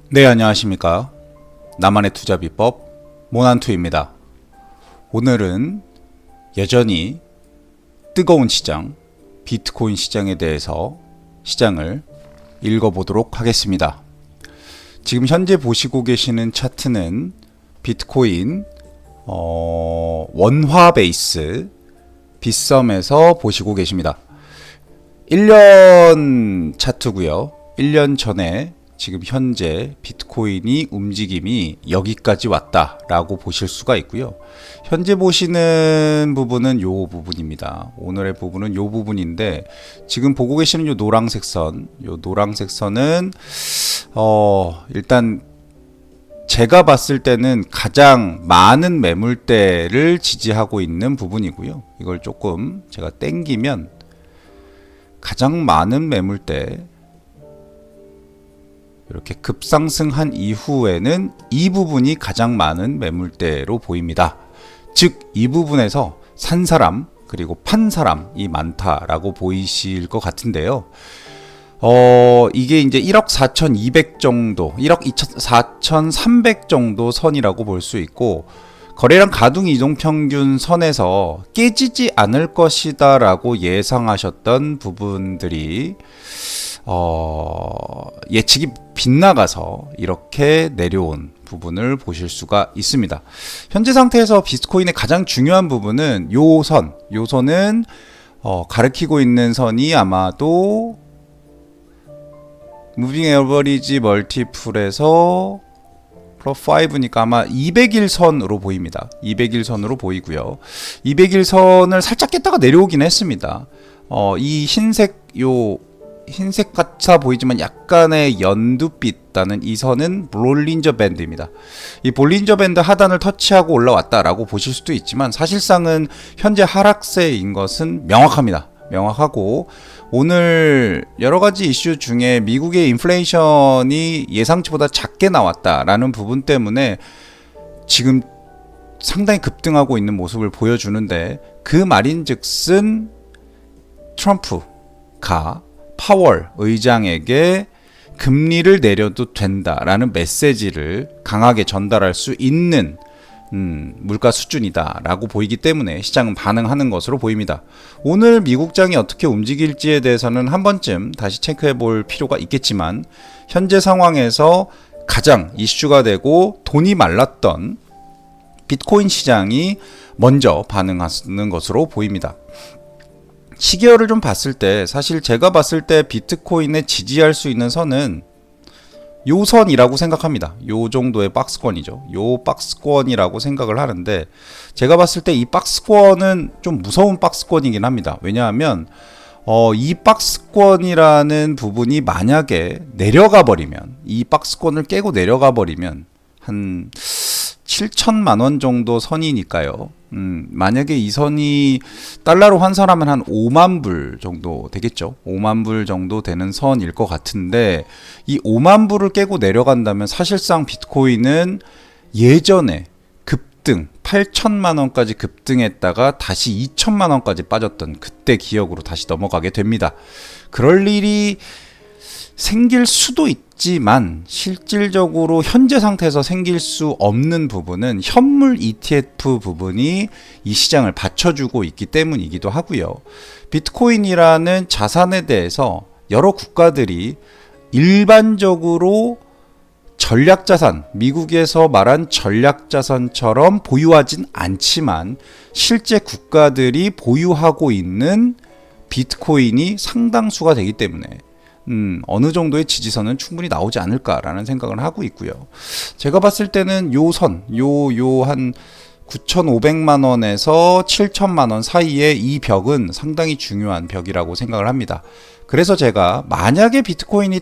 네, 안녕하십니까. 나만의 투자 비법 모난투입니다. 오늘은 여전히 뜨거운 시장, 비트코인 시장에 대해서 시장을 읽어보도록 하겠습니다. 지금 현재 보시고 계시는 차트는 비트코인 원화 베이스 빗썸에서 보시고 계십니다. 1년 차트고요. 1년 전에 지금 현재 비트코인이 움직임이 여기까지 왔다라고 보실 수가 있고요. 현재 보시는 부분은 요 부분입니다. 오늘의 부분은 요 부분인데 지금 보고 계시는 요 노란색 선은 일단 제가 봤을 때는 가장 많은 매물대를 지지하고 있는 부분이고요. 이걸 조금 제가 땡기면 가장 많은 매물대 이렇게 급상승한 이후에는 이 부분이 가장 많은 매물대로 보입니다. 즉, 이 부분에서 산 사람 그리고 판 사람이 많다라고 보이실 것 같은데요. 이게 이제 1억 4,200 정도, 1억 4,300 정도 선이라고 볼 수 있고, 거래량 가동 이동 평균 선에서 깨지지 않을 것이다 라고 예상하셨던 부분들이 예측이 빗나가서 이렇게 내려온 부분을 보실 수가 있습니다. 현재 상태에서 비트코인의 가장 중요한 부분은 요 선은 가리키고 있는 선이 아마도 무빙 에버리지 멀티플에서 플러5니까 아마 200일 선으로 보입니다. 200일 선으로 보이고요. 200일 선을 살짝 깼다가 내려오긴 했습니다. 이 흰색 같아 보이지만 약간의 연두빛 나는 이 선은 볼린저 밴드입니다. 이 볼린저 밴드 하단을 터치하고 올라왔다라고 보실 수도 있지만 사실상은 현재 하락세인 것은 명확합니다. 명확하고 오늘 여러가지 이슈 중에 미국의 인플레이션이 예상치보다 작게 나왔다라는 부분 때문에 지금 상당히 급등하고 있는 모습을 보여주는데, 그 말인즉슨 트럼프가 파월 의장에게 금리를 내려도 된다라는 메시지를 강하게 전달할 수 있는 물가 수준이다 라고 보이기 때문에 시장은 반응하는 것으로 보입니다. 오늘 미국장이 어떻게 움직일지에 대해서는 한 번쯤 다시 체크해 볼 필요가 있겠지만, 현재 상황에서 가장 이슈가 되고 돈이 말랐던 비트코인 시장이 먼저 반응하는 것으로 보입니다. 시계열을 좀 봤을 때, 사실 제가 봤을 때 비트코인에 지지할 수 있는 선은 요 선이라고 생각합니다. 요 정도의 박스권이죠. 요 박스권이라고 생각을 하는데, 제가 봤을 때 이 박스권은 좀 무서운 박스권이긴 합니다. 왜냐하면 이 박스권이라는 부분이 만약에 내려가 버리면, 이 박스권을 깨고 내려가 버리면 한 7천만 원 정도 선이니까요. 만약에 이 선이 달러로 환산하면 한 5만 불 정도 되겠죠. 5만 불 정도 되는 선일 것 같은데, 이 5만 불을 깨고 내려간다면 사실상 비트코인은 예전에 급등 8천만 원까지 급등했다가 다시 2천만 원까지 빠졌던 그때 기억으로 다시 넘어가게 됩니다. 그럴 일이 생길 수도 있지만 실질적으로 현재 상태에서 생길 수 없는 부분은 현물 ETF 부분이 이 시장을 받쳐주고 있기 때문이기도 하고요. 비트코인이라는 자산에 대해서 여러 국가들이 일반적으로 전략자산, 미국에서 말한 전략자산처럼 보유하진 않지만 실제 국가들이 보유하고 있는 비트코인이 상당수가 되기 때문에 어느 정도의 지지선은 충분히 나오지 않을까라는 생각을 하고 있고요. 제가 봤을 때는 요 선, 한 9,500만 원에서 7천만 원 사이의 이 벽은 상당히 중요한 벽이라고 생각을 합니다. 그래서 제가 만약에 비트코인이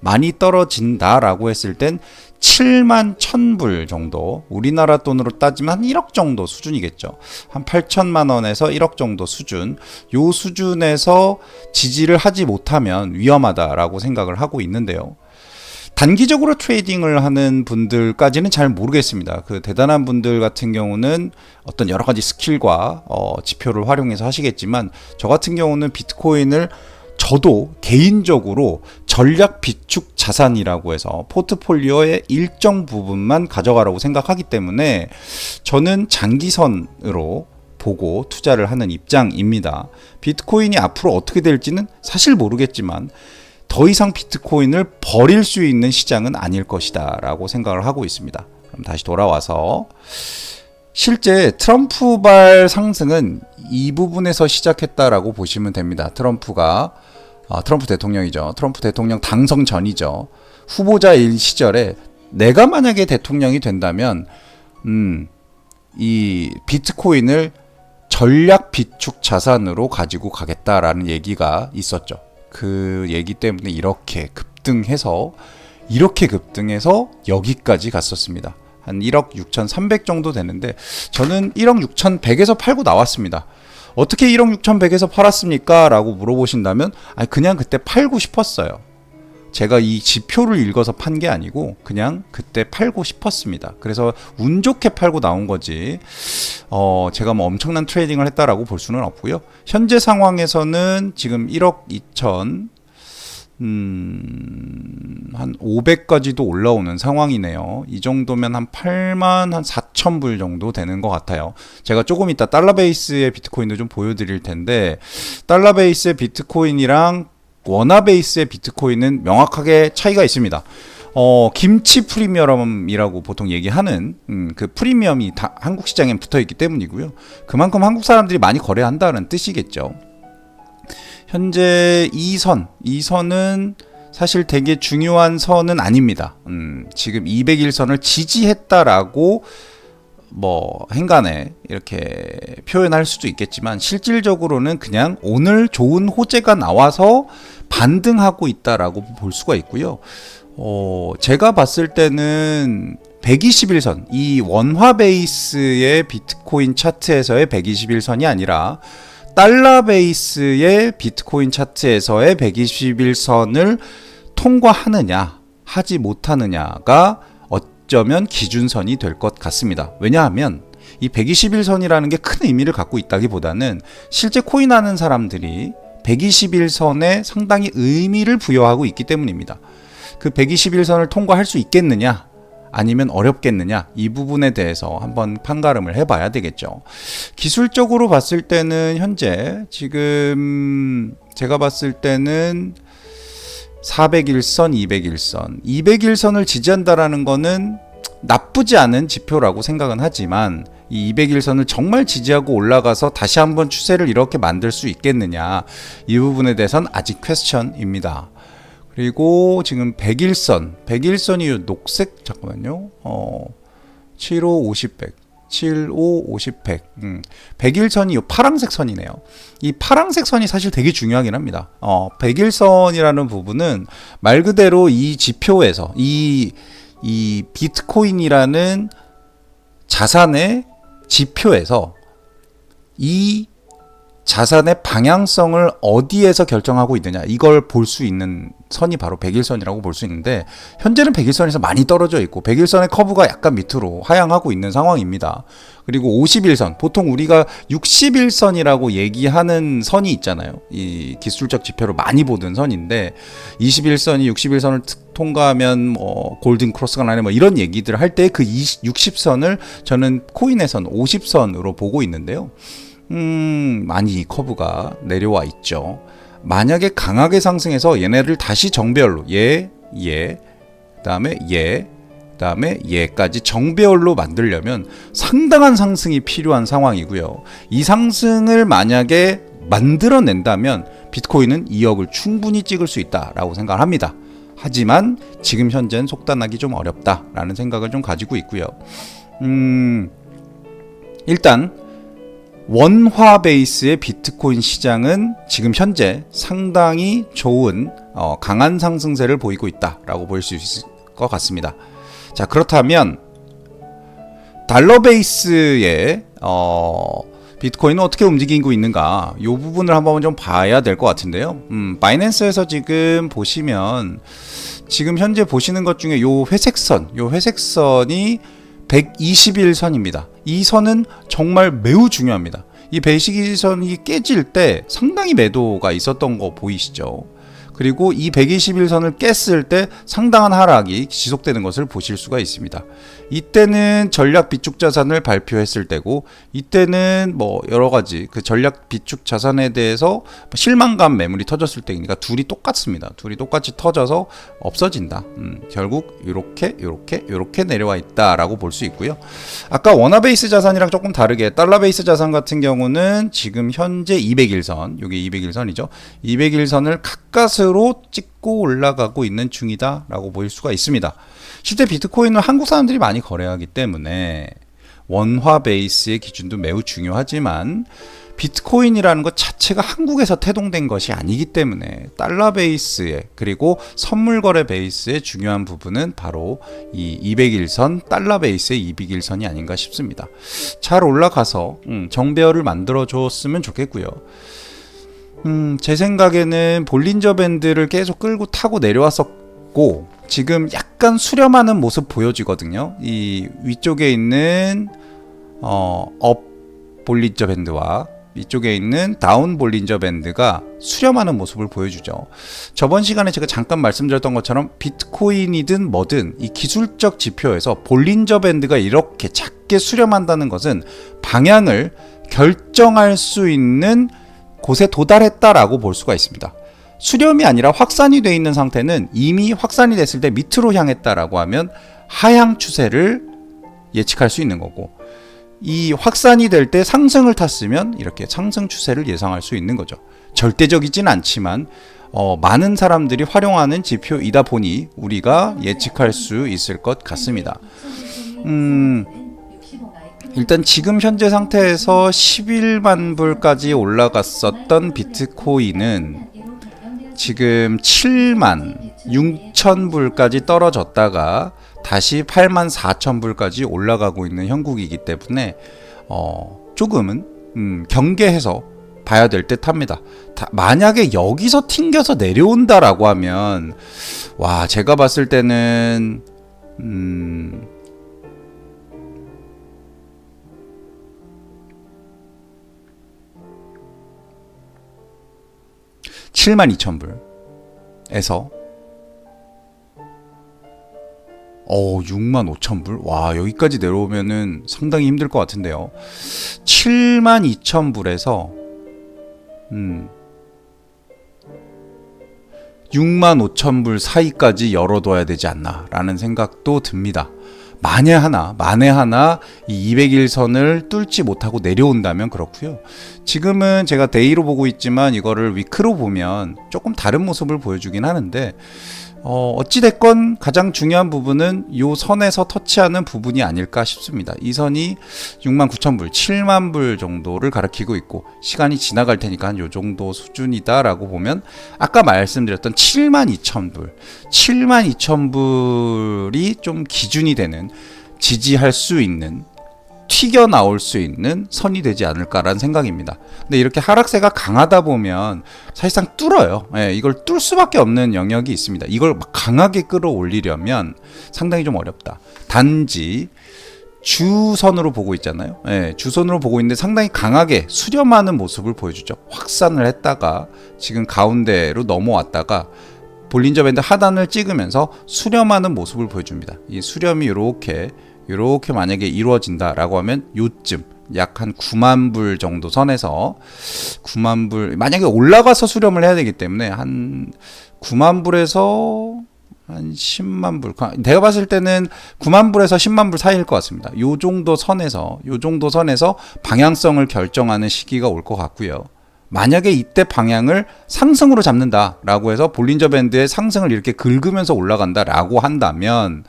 많이 떨어진다라고 했을 땐 7만 1,000불 정도, 우리나라 돈으로 따지면 한 1억 정도 수준이겠죠. 한 8천만 원에서 1억 정도 수준, 요 수준에서 지지를 하지 못하면 위험하다라고 생각을 하고 있는데요. 단기적으로 트레이딩을 하는 분들까지는 잘 모르겠습니다. 그 대단한 분들 같은 경우는 어떤 여러 가지 스킬과 지표를 활용해서 하시겠지만, 저 같은 경우는 비트코인을 저도 개인적으로 전략 비축 자산이라고 해서 포트폴리오의 일정 부분만 가져가라고 생각하기 때문에 저는 장기선으로 보고 투자를 하는 입장입니다. 비트코인이 앞으로 어떻게 될지는 사실 모르겠지만 더 이상 비트코인을 버릴 수 있는 시장은 아닐 것이다 라고 생각을 하고 있습니다. 그럼 다시 돌아와서 실제 트럼프발 상승은 이 부분에서 시작했다라고 보시면 됩니다. 트럼프 대통령이죠. 트럼프 대통령 당선 전이죠. 후보자일 시절에 내가 만약에 대통령이 된다면 이 비트코인을 전략 비축 자산으로 가지고 가겠다라는 얘기가 있었죠. 그 얘기 때문에 이렇게 급등해서 여기까지 갔었습니다. 한 1억 6,300 정도 되는데 저는 1억 6,100에서 팔고 나왔습니다. 어떻게 1억 6,100에서 팔았습니까? 라고 물어보신다면 그냥 그때 팔고 싶었어요. 제가 이 지표를 읽어서 판 게 아니고 그냥 그때 팔고 싶었습니다. 그래서 운 좋게 팔고 나온 거지 제가 뭐 엄청난 트레이딩을 했다라고 볼 수는 없고요. 현재 상황에서는 지금 1억 2천 한 500까지도 올라오는 상황이네요. 이 정도면 한 8만 한 4천 불 정도 되는 것 같아요. 제가 조금 이따 달러 베이스의 비트코인도 좀 보여드릴 텐데 달러 베이스의 비트코인이랑 원화 베이스의 비트코인은 명확하게 차이가 있습니다. 김치 프리미엄이라고 보통 얘기하는 그 프리미엄이 다 한국 시장에 붙어 있기 때문이고요. 그만큼 한국 사람들이 많이 거래한다는 뜻이겠죠. 현재 이 선은 사실 되게 중요한 선은 아닙니다. 지금 200일선을 지지했다라고 뭐 행간에 이렇게 표현할 수도 있겠지만 실질적으로는 그냥 오늘 좋은 호재가 나와서 반등하고 있다라고 볼 수가 있고요. 제가 봤을 때는 121선, 이 원화 베이스의 비트코인 차트에서의 121선이 아니라 달러 베이스의 비트코인 차트에서의 121선을 통과하느냐 하지 못하느냐가 어쩌면 기준선이 될 것 같습니다. 왜냐하면 이 121선이라는 게 큰 의미를 갖고 있다기보다는 실제 코인하는 사람들이 121선에 상당히 의미를 부여하고 있기 때문입니다. 그 121선을 통과할 수 있겠느냐 아니면 어렵겠느냐 이 부분에 대해서 한번 판가름을 해봐야 되겠죠. 기술적으로 봤을 때는 현재 지금 제가 봤을 때는 401선, 201선을 지지한다라는 거는 나쁘지 않은 지표라고 생각은 하지만 이 201선을 정말 지지하고 올라가서 다시 한번 추세를 이렇게 만들 수 있겠느냐 이 부분에 대해서는 아직 퀘스천입니다. 그리고 지금 101선이 녹색 잠깐만요. 75, 50, 100 75, 50, 100 101선이 이 파란색 선이네요. 이 파란색 선이 사실 되게 중요하긴 합니다. 101선이라는 부분은 말 그대로 이 지표에서 이 비트코인이라는 자산의 지표에서 이 자산의 방향성을 어디에서 결정하고 있느냐 이걸 볼 수 있는 선이 바로 101선이라고 볼 수 있는데 현재는 101선에서 많이 떨어져 있고 101선의 커브가 약간 밑으로 하향하고 있는 상황입니다. 그리고 51선 보통 우리가 61선이라고 얘기하는 선이 있잖아요. 이 기술적 지표를 많이 보던 선인데 21선이 61선을 통과하면 뭐 골든 크로스가 나네 뭐 이런 얘기들 할 때 그 60선을 저는 코인에선 50선으로 보고 있는데요. 많이 커브가 내려와 있죠. 만약에 강하게 상승해서 얘네를 다시 정배열로 그다음에 그다음에 얘까지 정배열로 만들려면 상당한 상승이 필요한 상황이고요. 이 상승을 만약에 만들어낸다면 비트코인은 2억을 충분히 찍을 수 있다라고 생각을 합니다. 하지만 지금 현재는 속단하기 좀 어렵다라는 생각을 좀 가지고 있고요. 일단 원화 베이스의 비트코인 시장은 지금 현재 상당히 좋은 강한 상승세를 보이고 있다라고 볼 수 있을 것 같습니다. 자, 그렇다면 달러 베이스의 비트코인은 어떻게 움직이고 있는가 이 부분을 한번 좀 봐야 될 것 같은데요. 바이낸스에서 지금 보시면 지금 현재 보시는 것 중에 요 회색선이 121선입니다. 이 선은 정말 매우 중요합니다. 이 121선이 깨질 때 상당히 매도가 있었던 거 보이시죠? 그리고 이 121선을 깼을 때 상당한 하락이 지속되는 것을 보실 수가 있습니다. 이때는 전략 비축 자산을 발표했을 때고, 이때는 뭐 여러 가지 그 전략 비축 자산에 대해서 실망감 매물이 터졌을 때니까 둘이 똑같습니다. 둘이 똑같이 터져서 없어진다. 결국 이렇게 내려와 있다라고 볼 수 있고요. 아까 원화 베이스 자산이랑 조금 다르게 달러 베이스 자산 같은 경우는 지금 현재 200일선, 이게 200일선이죠. 200일선을 가까스로 찍고 올라가고 있는 중이다라고 보일 수가 있습니다. 실제 비트코인은 한국 사람들이 많이 거래하기 때문에 원화 베이스의 기준도 매우 중요하지만, 비트코인이라는 것 자체가 한국에서 태동된 것이 아니기 때문에 달러 베이스에, 그리고 선물 거래 베이스의 중요한 부분은 바로 이 200일선, 달러 베이스의 200일선이 아닌가 싶습니다. 잘 올라가서 정배열을 만들어 줬으면 좋겠고요. 제 생각에는 볼린저 밴드를 계속 끌고 타고 내려왔었고, 지금 약간 수렴하는 모습 보여지거든요. 이 위쪽에 있는 업 볼린저 밴드와 이쪽에 있는 다운 볼린저 밴드가 수렴하는 모습을 보여주죠. 저번 시간에 제가 잠깐 말씀드렸던 것처럼 비트코인이든 뭐든 이 기술적 지표에서 볼린저 밴드가 이렇게 작게 수렴한다는 것은 방향을 결정할 수 있는 곳에 도달했다라고 볼 수가 있습니다. 수렴이 아니라 확산이 되어 있는 상태는 이미 확산이 됐을 때 밑으로 향했다라고 하면 하향 추세를 예측할 수 있는 거고, 이 확산이 될 때 상승을 탔으면 이렇게 상승 추세를 예상할 수 있는 거죠. 절대적이진 않지만 많은 사람들이 활용하는 지표이다 보니 우리가 예측할 수 있을 것 같습니다. 일단 지금 현재 상태에서 11만 불까지 올라갔었던 비트코인은 지금 7만 6천 불까지 떨어졌다가 다시 8만 4천 불까지 올라가고 있는 형국이기 때문에 조금은 경계해서 봐야 될 듯 합니다. 만약에 여기서 튕겨서 내려온다라고 하면, 와, 제가 봤을 때는 72,000불에서 65,000불? 와, 여기까지 내려오면은 상당히 힘들 것 같은데요. 72,000불에서 65,000불 사이까지 열어둬야 되지 않나 라는 생각도 듭니다. 만에 하나 이 200일선을 뚫지 못하고 내려온다면 그렇고요. 지금은 제가 데이로 보고 있지만 이거를 위크로 보면 조금 다른 모습을 보여주긴 하는데, 어찌됐건 가장 중요한 부분은 이 선에서 터치하는 부분이 아닐까 싶습니다. 이 선이 69,000불, 7만 불 정도를 가리키고 있고, 시간이 지나갈 테니까 한 요 정도 수준이다라고 보면, 아까 말씀드렸던 72,000불, 72,000불이 좀 기준이 되는, 지지할 수 있는, 튀겨나올 수 있는 선이 되지 않을까라는 생각입니다. 근데 이렇게 하락세가 강하다 보면 사실상 뚫어요. 이걸 뚫을 수밖에 없는 영역이 있습니다. 이걸 막 강하게 끌어올리려면 상당히 좀 어렵다. 단지 주선으로 보고 있잖아요. 주선으로 보고 있는데 상당히 강하게 수렴하는 모습을 보여주죠. 확산을 했다가 지금 가운데로 넘어왔다가 볼린저 밴드 하단을 찍으면서 수렴하는 모습을 보여줍니다. 이 수렴이 이렇게 만약에 이루어진다라고 하면 요쯤 약 한 9만 불 정도 선에서 9만 불, 만약에 올라가서 수렴을 해야 되기 때문에 한 9만 불에서 한 10만 불, 내가 봤을 때는 9만 불에서 10만 불 사이일 것 같습니다. 요 정도 선에서 방향성을 결정하는 시기가 올 것 같고요. 만약에 이때 방향을 상승으로 잡는다라고 해서 볼린저 밴드의 상승을 이렇게 긁으면서 올라간다라고 한다면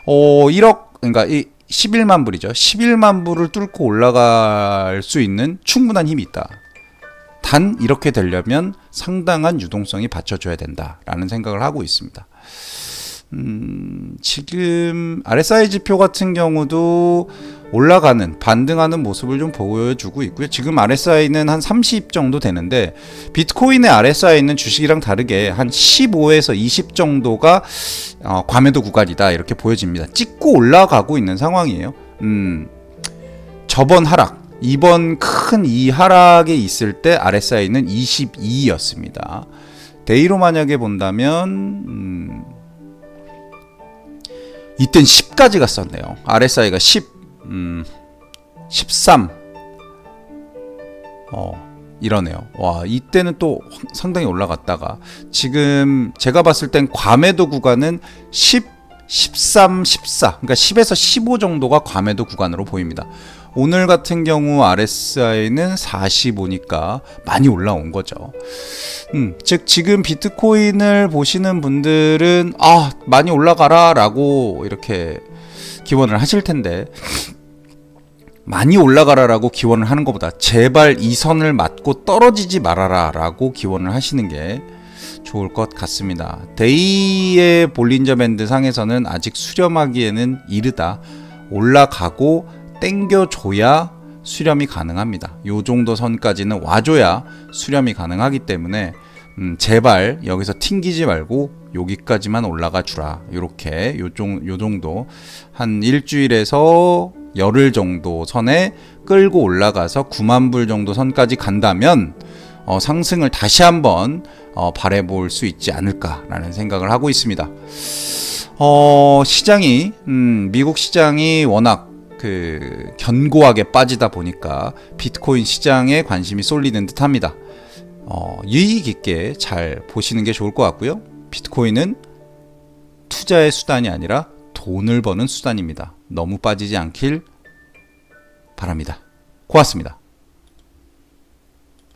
1억, 그러니까 이 11만 불이죠. 11만 불을 뚫고 올라갈 수 있는 충분한 힘이 있다. 단 이렇게 되려면 상당한 유동성이 받쳐줘야 된다라는 생각을 하고 있습니다. 지금 RSI 지표 같은 경우도 올라가는, 반등하는 모습을 좀 보여주고 있고요. 지금 RSI는 한 30 정도 되는데, 비트코인의 RSI는 주식이랑 다르게 한 15에서 20 정도가 과매도 구간이다 이렇게 보여집니다. 찍고 올라가고 있는 상황이에요. 저번 하락, 이번 큰 이 하락에 있을 때 RSI는 22였습니다. 데이로 만약에 본다면 이땐 10까지 갔었네요. RSI가 10, 13 이러네요. 와, 이때는 또 상당히 올라갔다가 지금 제가 봤을 땐 과매도 구간은 10, 13, 14, 그러니까 10에서 15 정도가 과매도 구간으로 보입니다. 오늘 같은 경우 RSI는 45니까 많이 올라온 거죠. 즉 지금 비트코인을 보시는 분들은 많이 올라가라 라고 이렇게 기원을 하실 텐데, 많이 올라가라라고 기원을 하는 것보다 제발 이 선을 맞고 떨어지지 말아라 라고 기원을 하시는 게 좋을 것 같습니다. 데이의 볼린저 밴드 상에서는 아직 수렴하기에는 이르다. 올라가고 땡겨줘야 수렴이 가능합니다. 요 정도 선까지는 와줘야 수렴이 가능하기 때문에 제발 여기서 튕기지 말고 여기까지만 올라가 주라. 요렇게 요 정도 한 일주일에서 열흘 정도 선에 끌고 올라가서 9만 불 정도 선까지 간다면 상승을 다시 한번 바라볼 수 있지 않을까라는 생각을 하고 있습니다. 시장이 미국 시장이 워낙 견고하게 빠지다 보니까 비트코인 시장에 관심이 쏠리는 듯합니다. 유익 있게 잘 보시는 게 좋을 것 같고요. 비트코인은 투자의 수단이 아니라 돈을 버는 수단입니다. 너무 빠지지 않길 바랍니다. 고맙습니다.